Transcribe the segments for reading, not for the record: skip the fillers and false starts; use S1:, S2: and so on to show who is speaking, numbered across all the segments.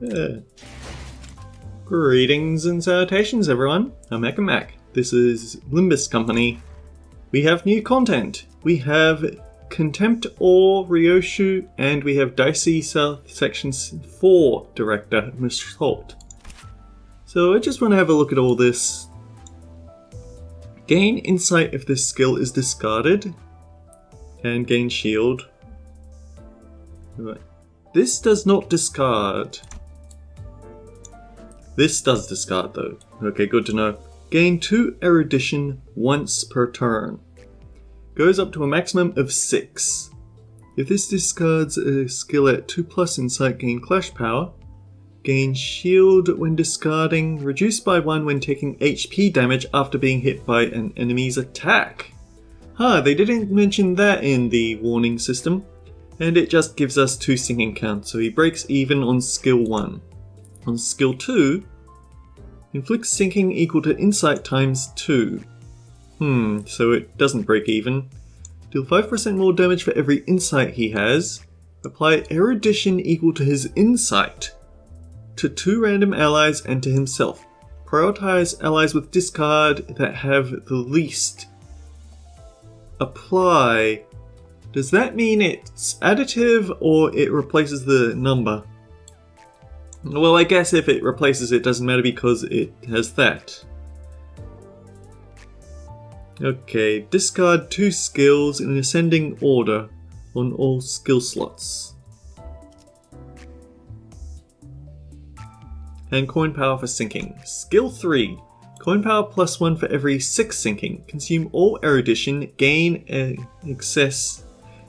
S1: Yeah. Greetings and salutations, everyone. I'm Mac. This is Limbus Company. We have new content. We have Contempt or Ryoshu, and we have Dieci South Section 4 Director Mersault. So I just want to have a look at all this. Gain insight if this skill is discarded, and gain shield. Right. This does not discard. This does discard though. Okay, good to know. Gain 2 erudition once per turn. Goes up to a maximum of 6. If this discards a skill at 2+ insight, gain clash power. Gain shield when discarding, reduced by 1 when taking HP damage after being hit by an enemy's attack. They didn't mention that in the warning system. And it just gives us 2 sinking counts, so he breaks even on skill 1. On skill 2, inflicts sinking equal to insight times 2. So it doesn't break even. Deal 5% more damage for every insight he has. Apply erudition equal to his insight to 2 random allies and to himself. Prioritize allies with discard that have the least. Apply. Does that mean it's additive or it replaces the number? Well, I guess if it replaces it doesn't matter because it has that. Okay, discard 2 skills in ascending order on all skill slots. And coin power for sinking. Skill 3. Coin power +1 for every 6 sinking. Consume all erudition. Gain excess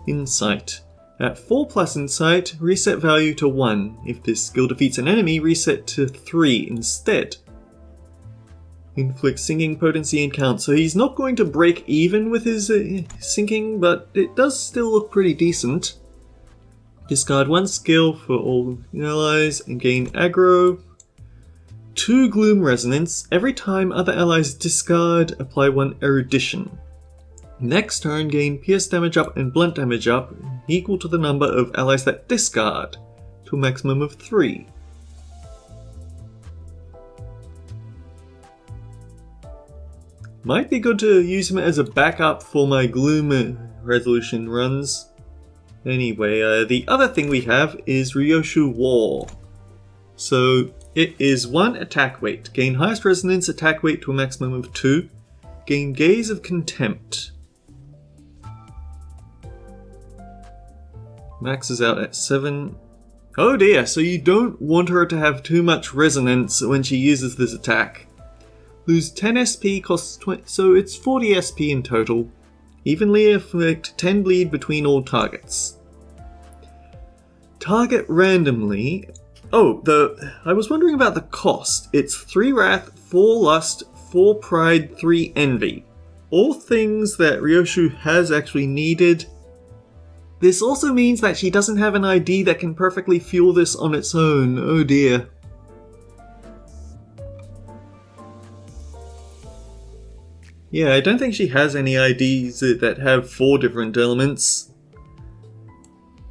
S1: insight. At 4+ insight, reset value to 1. If this skill defeats an enemy, reset to 3 instead. Inflict sinking potency and count. So he's not going to break even with his sinking, but it does still look pretty decent. Discard 1 skill for all allies and gain aggro. 2 gloom resonance. Every time other allies discard, apply 1 erudition. Next turn, gain pierce damage up and blunt damage up equal to the number of allies that discard, to a maximum of 3. Might be good to use him as a backup for my gloom resolution runs. Anyway, the other thing we have is Ryoshu War. So it is 1 attack weight. Gain highest resonance attack weight to a maximum of 2. Gain Gaze of Contempt. Maxes out at 7. Oh dear, so you don't want her to have too much resonance when she uses this attack. Lose 10 SP, costs 20, so it's 40 SP in total. Evenly afflict 10 bleed between all targets. Target randomly. I was wondering about the cost. It's 3 Wrath, 4 Lust, 4 Pride, 3 Envy. All things that Ryoshu has actually needed. This also means that she doesn't have an ID that can perfectly fuel this on its own. Oh dear. Yeah, I don't think she has any IDs that have 4 different elements.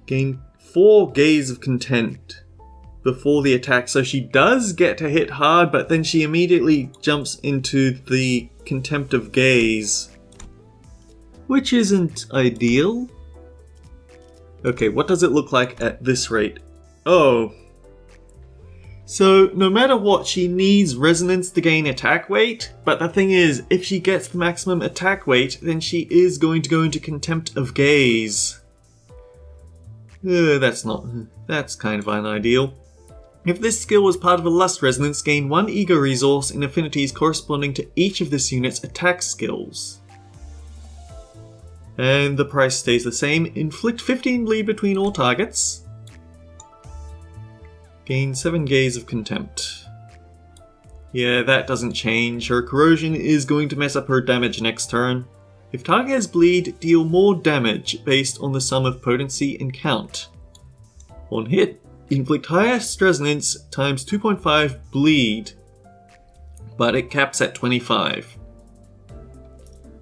S1: Gain 4 Gaze of Contempt before the attack, so she does get to hit hard, but then she immediately jumps into the Contempt of Gaze, which isn't ideal. Okay, what does it look like at this rate? Oh. So, no matter what, she needs resonance to gain attack weight, but the thing is, if she gets the maximum attack weight, then she is going to go into Contempt of Gaze. That's kind of unideal. If this skill was part of a Lust resonance, gain 1 ego resource in affinities corresponding to each of this unit's attack skills. And the price stays the same. Inflict 15 bleed between all targets. Gain 7 Gaze of Contempt. Yeah, that doesn't change. Her Corrosion is going to mess up her damage next turn. If target has bleed, deal more damage based on the sum of potency and count. On hit, inflict highest resonance times 2.5 bleed, but it caps at 25.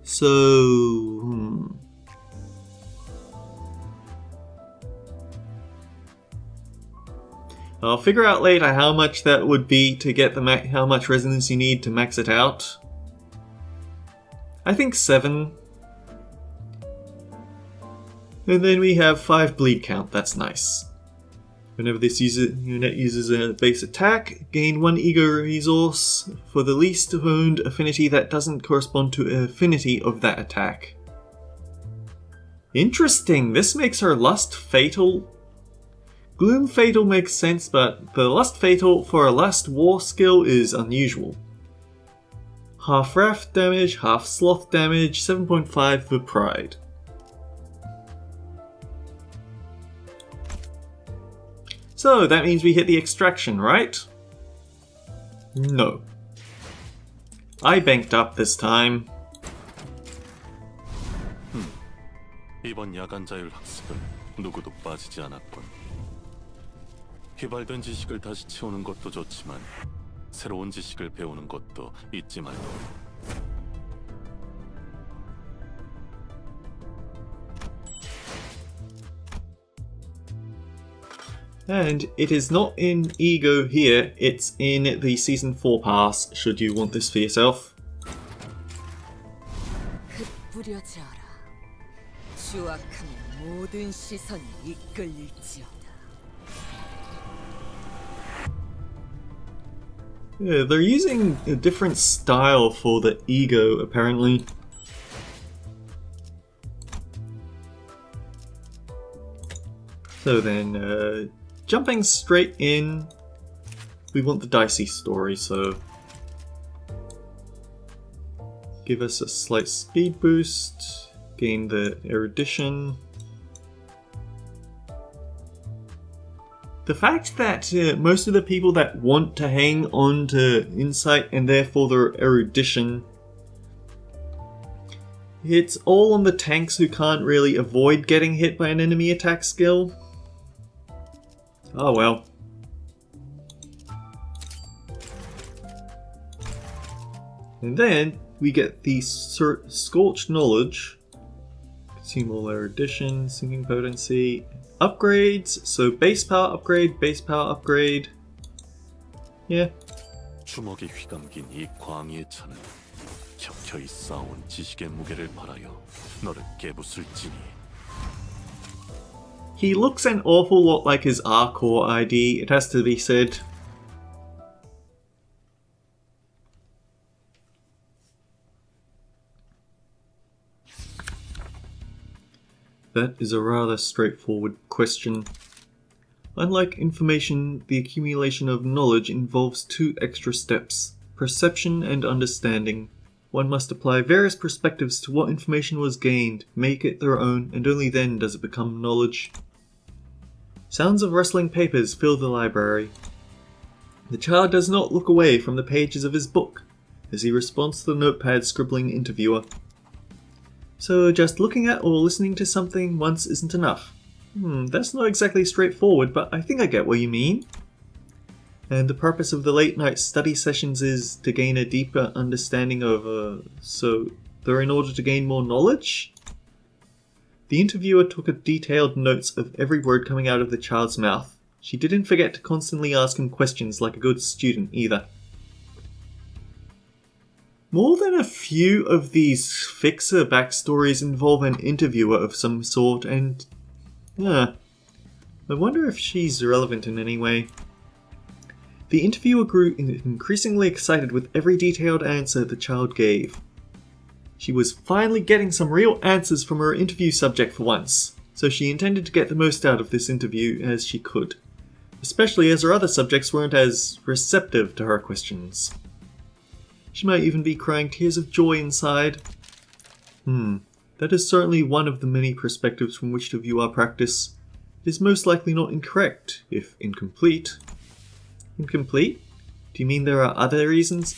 S1: So, I'll figure out later how much that would be to get the how much resonance you need to max it out. I think 7. And then we have 5 bleed count, that's nice. Whenever this unit uses a base attack, gain 1 ego resource for the least honed affinity that doesn't correspond to an affinity of that attack. Interesting, this makes her Lust Fatal. Gloom Fatal makes sense, but the Lust Fatal for a Lust War skill is unusual. Half Wrath damage, half Sloth damage, 7.5 for Pride. So that means we hit the extraction, right? No. I banked up this time.
S2: 이번 야간 자율 학습은 누구도 빠지지 않았군. 개발된 지식을 다시 채우는 것도 좋지만 새로운 지식을 배우는 것도 잊지 말고.
S1: And it is not in Ego here, it's in the Season 4 pass, should you want this for yourself. Yeah, they're using a different style for the Ego, apparently. So then, jumping straight in, we want the Dieci story, so give us a slight speed boost, gain the erudition. The fact that most of the people that want to hang on to insight and therefore their erudition, it's all on the tanks who can't really avoid getting hit by an enemy attack skill. Oh well. And then we get the Scorched Knowledge, consume all erudition, sinking potency, upgrades, so base power upgrade. Yeah.
S2: 주먹에 휘감긴 이 광희의 차는 켜켜이 쌓아온 지식의 무게를 바라여 너를 깨부술지니.
S1: He looks an awful lot like his R-Core ID, it has to be said. That is a rather straightforward question. Unlike information, the accumulation of knowledge involves 2 extra steps: perception and understanding. One must apply various perspectives to what information was gained, make it their own, and only then does it become knowledge. Sounds of rustling papers fill the library. The child does not look away from the pages of his book as he responds to the notepad scribbling interviewer. So just looking at or listening to something once isn't enough. That's not exactly straightforward, but I think I get what you mean. And the purpose of the late night study sessions is to gain a deeper understanding of, so they're in order to gain more knowledge? The interviewer took detailed notes of every word coming out of the child's mouth. She didn't forget to constantly ask him questions like a good student either. More than a few of these fixer backstories involve an interviewer of some sort, and I wonder if she's relevant in any way. The interviewer grew increasingly excited with every detailed answer the child gave. She was finally getting some real answers from her interview subject for once, so she intended to get the most out of this interview as she could, especially as her other subjects weren't as receptive to her questions. She might even be crying tears of joy inside. That is certainly one of the many perspectives from which to view our practice. It is most likely not incorrect, if incomplete. Incomplete? Do you mean there are other reasons?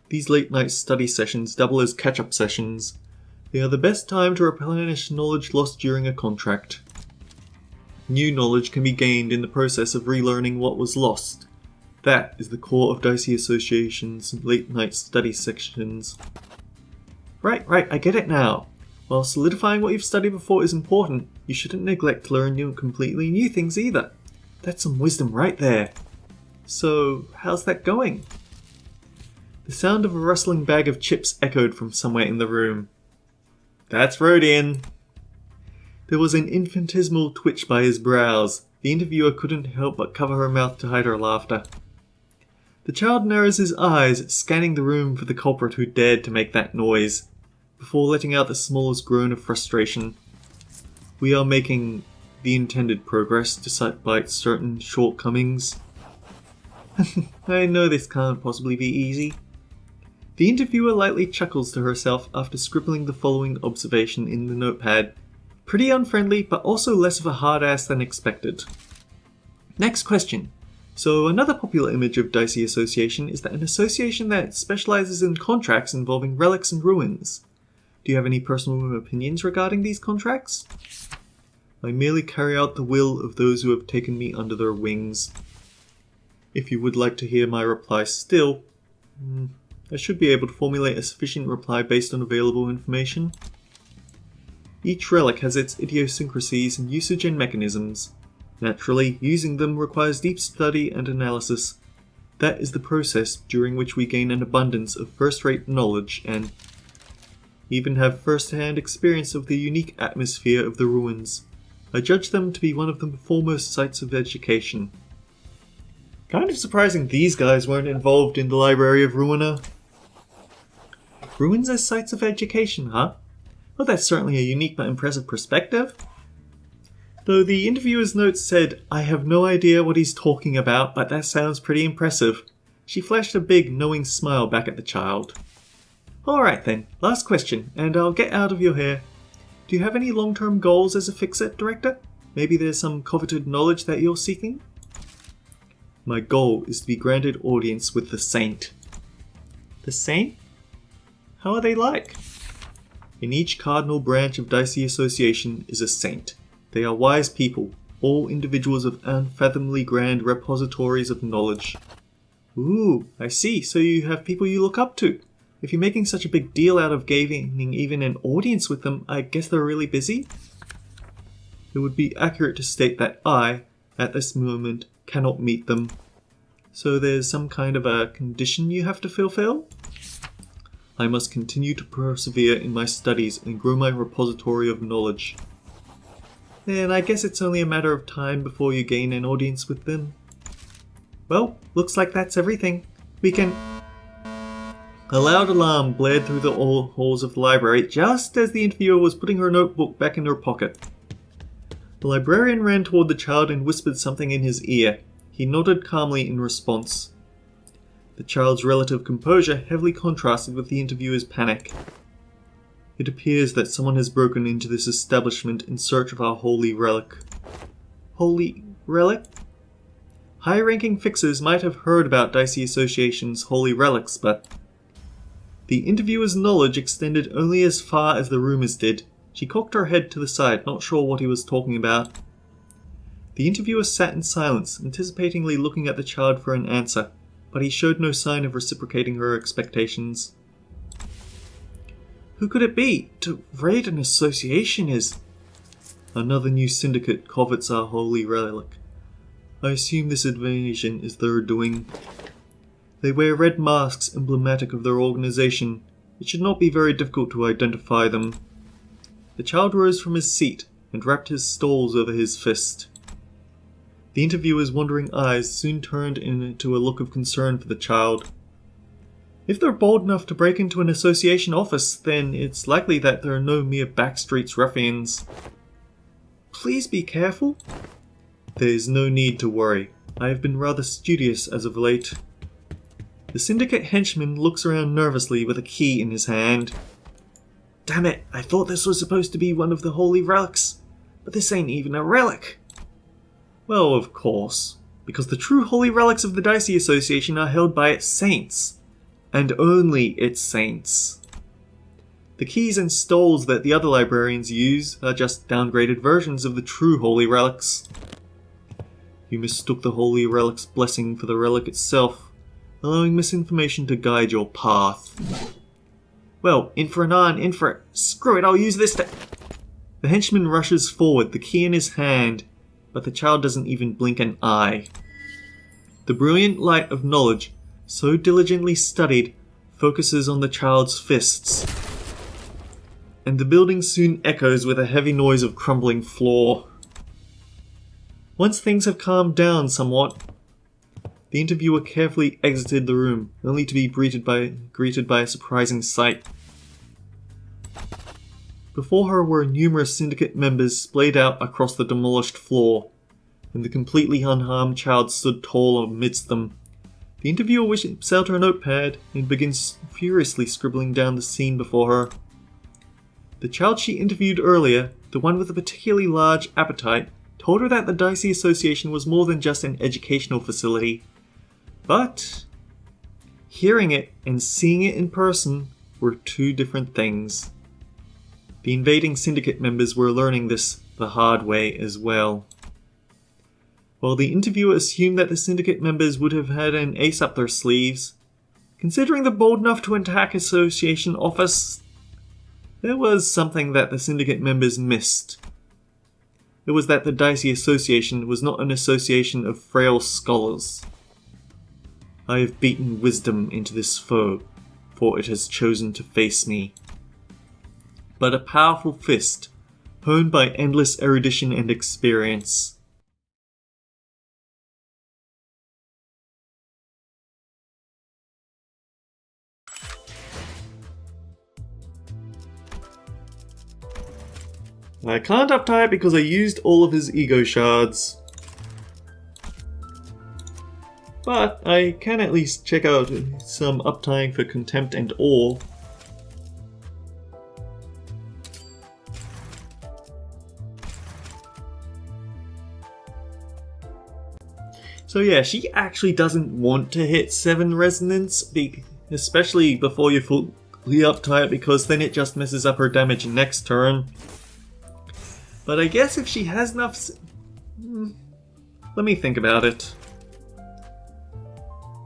S1: These late-night study sessions double as catch-up sessions. They are the best time to replenish knowledge lost during a contract. New knowledge can be gained in the process of relearning what was lost. That is the core of Dieci Association's late-night study sections. Right, I get it now. While solidifying what you've studied before is important, you shouldn't neglect to learn new completely new things either. That's some wisdom right there. So, how's that going? The sound of a rustling bag of chips echoed from somewhere in the room. That's Rodian. There was an infinitesimal twitch by his brows. The interviewer couldn't help but cover her mouth to hide her laughter. The child narrows his eyes, scanning the room for the culprit who dared to make that noise, before letting out the smallest groan of frustration. We are making the intended progress despite certain shortcomings. I know this can't possibly be easy. The interviewer lightly chuckles to herself after scribbling the following observation in the notepad. Pretty unfriendly, but also less of a hard ass than expected. Next question. So another popular image of Dieci Association is that an association that specializes in contracts involving relics and ruins. Do you have any personal opinions regarding these contracts? I merely carry out the will of those who have taken me under their wings. If you would like to hear my reply still, I should be able to formulate a sufficient reply based on available information. Each relic has its idiosyncrasies and usage and mechanisms. Naturally, using them requires deep study and analysis. That is the process during which we gain an abundance of first-rate knowledge and even have first-hand experience of the unique atmosphere of the ruins. I judge them to be one of the foremost sites of education. Kind of surprising these guys weren't involved in the Library of Ruina. Ruins as sites of education, huh? Well, that's certainly a unique but impressive perspective. Though the interviewer's note said, I have no idea what he's talking about, but that sounds pretty impressive. She flashed a big, knowing smile back at the child. Alright then, last question, and I'll get out of your hair. Do you have any long-term goals as a fix-it director? Maybe there's some coveted knowledge that you're seeking? My goal is to be granted audience with the Saint. The Saint? How are they like? In each cardinal branch of Dieci Association is a Saint. They are wise people, all individuals of unfathomably grand repositories of knowledge. Ooh, I see, so you have people you look up to. If you're making such a big deal out of gaining even an audience with them, I guess they're really busy? It would be accurate to state that I, at this moment, cannot meet them. So there's some kind of a condition you have to fulfill? I must continue to persevere in my studies and grow my repository of knowledge. And I guess it's only a matter of time before you gain an audience with them. Well, looks like that's everything. We can... A loud alarm blared through the halls of the library just as the interviewer was putting her notebook back in her pocket. The librarian ran toward the child and whispered something in his ear. He nodded calmly in response. The child's relative composure heavily contrasted with the interviewer's panic. It appears that someone has broken into this establishment in search of our holy relic. Holy relic? High-ranking fixers might have heard about Dieci Association's holy relics, but... The interviewer's knowledge extended only as far as the rumors did. She cocked her head to the side, not sure what he was talking about. The interviewer sat in silence, anticipatingly looking at the child for an answer, but he showed no sign of reciprocating her expectations. Who could it be? To raid an association is... Another new syndicate covets our holy relic. I assume this invasion is their doing. They wear red masks emblematic of their organization. It should not be very difficult to identify them. The child rose from his seat and wrapped his stalls over his fist. The interviewer's wondering eyes soon turned into a look of concern for the child. If they're bold enough to break into an association office, then it's likely that they're no mere backstreets ruffians. Please be careful. There is no need to worry. I have been rather studious as of late. The syndicate henchman looks around nervously with a key in his hand. Damn it, I thought this was supposed to be one of the holy relics, but this ain't even a relic. Well, of course, because the true holy relics of the Dieci Association are held by its saints, and only its saints. The keys and stalls that the other librarians use are just downgraded versions of the true holy relics. You mistook the holy relic's blessing for the relic itself, allowing misinformation to guide your path. Well, in for an eye and in for it. Screw it, I'll use this to... The henchman rushes forward, the key in his hand. but the child doesn't even blink an eye. The brilliant light of knowledge, so diligently studied, focuses on the child's fists, and the building soon echoes with a heavy noise of crumbling floor. Once things have calmed down somewhat, the interviewer carefully exited the room, only to be greeted by a surprising sight. Before her were numerous syndicate members splayed out across the demolished floor, and the completely unharmed child stood tall amidst them. The interviewer whips out her notepad and begins furiously scribbling down the scene before her. The child she interviewed earlier, the one with a particularly large appetite, told her that the Dieci Association was more than just an educational facility. But hearing it and seeing it in person were two different things. The invading syndicate members were learning this the hard way as well. While the interviewer assumed that the syndicate members would have had an ace up their sleeves, considering they're bold enough to attack association office, there was something that the syndicate members missed. It was that the Dieci Association was not an association of frail scholars. I have beaten wisdom into this foe, for it has chosen to face me. But a powerful fist, honed by endless erudition and experience. I can't uptie it because I used all of his ego shards. But I can at least check out some uptying for Contempt and Awe. So yeah, she actually doesn't want to hit 7 resonance, especially before you fully uptie it, because then it just messes up her damage next turn. But I guess if she has enough... let me think about it.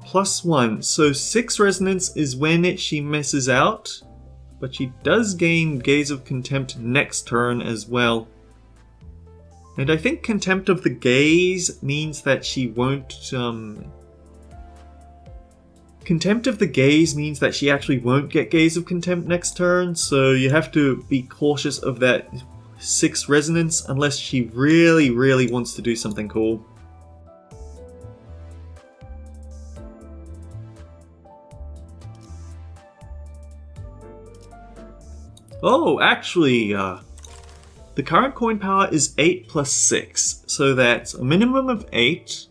S1: +1, so 6 resonance is when she messes out, but she does gain Gaze of Contempt next turn as well. And I think Contempt of the Gaze means that she won't... Contempt of the Gaze means that she actually won't get Gaze of Contempt next turn, so you have to be cautious of that 6 resonance unless she really, really wants to do something cool. Oh, actually, the current coin power is 8 plus 6, so that's a minimum of 8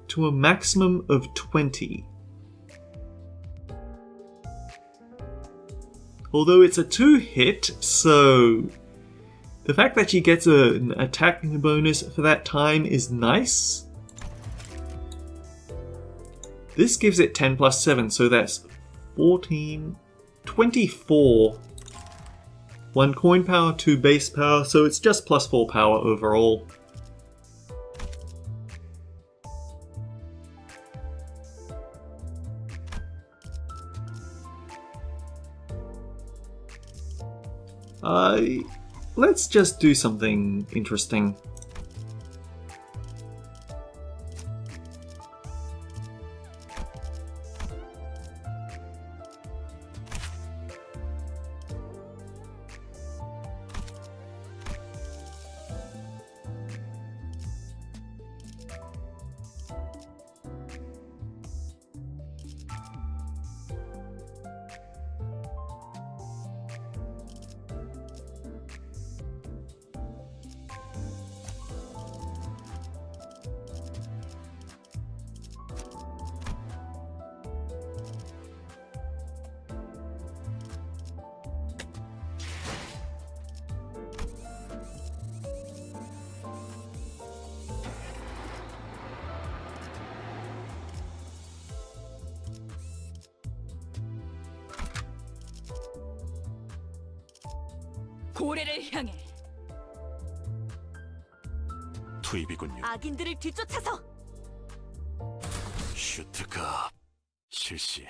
S1: to a maximum of 20. Although it's a 2-hit, so the fact that she gets an attack bonus for that time is nice. This gives it 10 plus 7, so that's 14, 24. 1 coin power, 2 base power, so it's just +4 power overall. Let's just do something interesting.
S3: 고래를 향해
S2: 투입이군요.
S3: 악인들을 뒤쫓아서
S2: 슈트가 실시.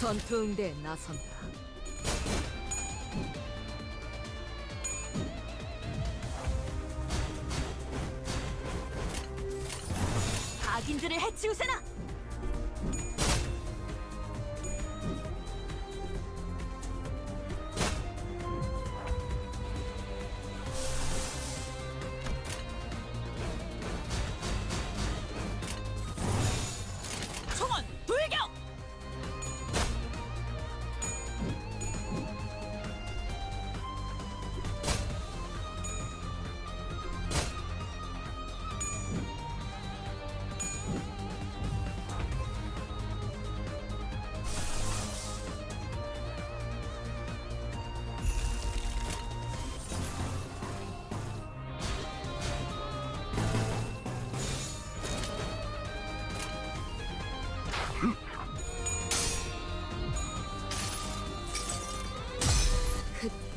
S3: 전투 응대에 나선다. 악인들을 해치우세나. 총원 돌격!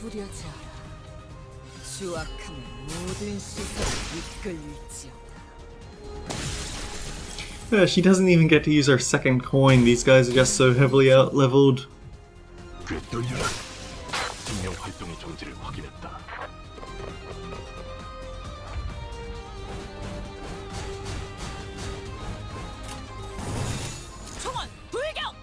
S3: 뿌려져라. 추악함은 모든 시선을 이끌지어다.
S1: She doesn't even get to use her second coin. These guys are just so heavily out-leveled.
S2: 되돌려라. 생명 활동의 정지를 확인했다.
S3: 총원 돌격!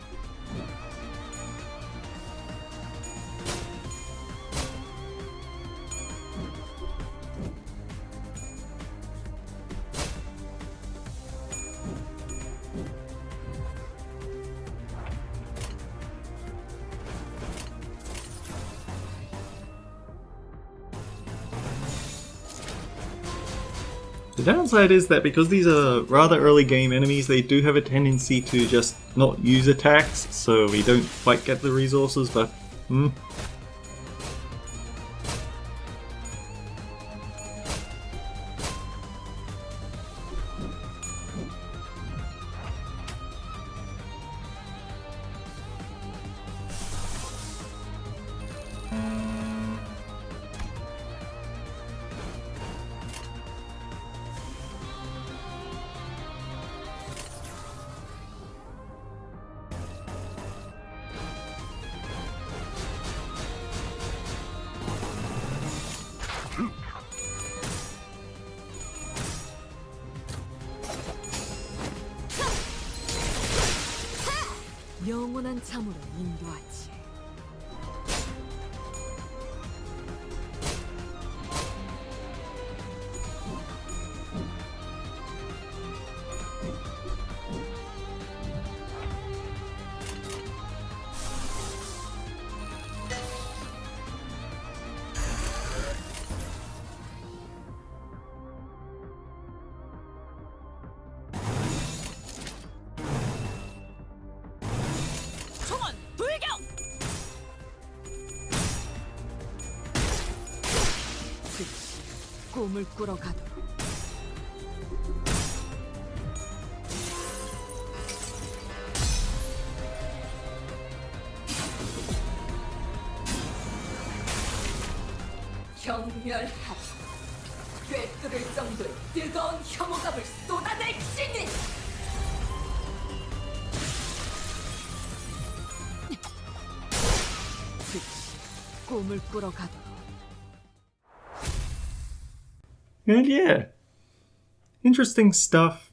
S1: The downside is that because these are rather early game enemies, they do have a tendency to just not use attacks, so we don't quite get the resources, but
S3: 영원한 잠으로 인도하지. 총원 돌격! 즉시 꿈을 꾸러 가도록. 경멸하라. 꿰뚫을 정도의 뜨거운 혐오감을 쏟아낼지니. 즉시 꿈을 꾸러 가도록.
S1: and yeah, interesting stuff.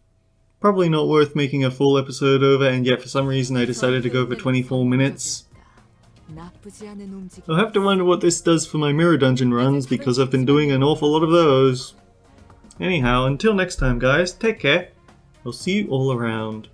S1: Probably not worth making a full episode over, and yet for some reason I decided to go for 24 minutes.
S3: 나쁘지 않은 움직임.
S1: I'll have to wonder what this does for my mirror dungeon runs, because I've been doing an awful lot of those. Anyhow, until next time guys, take care. I'll see you all around.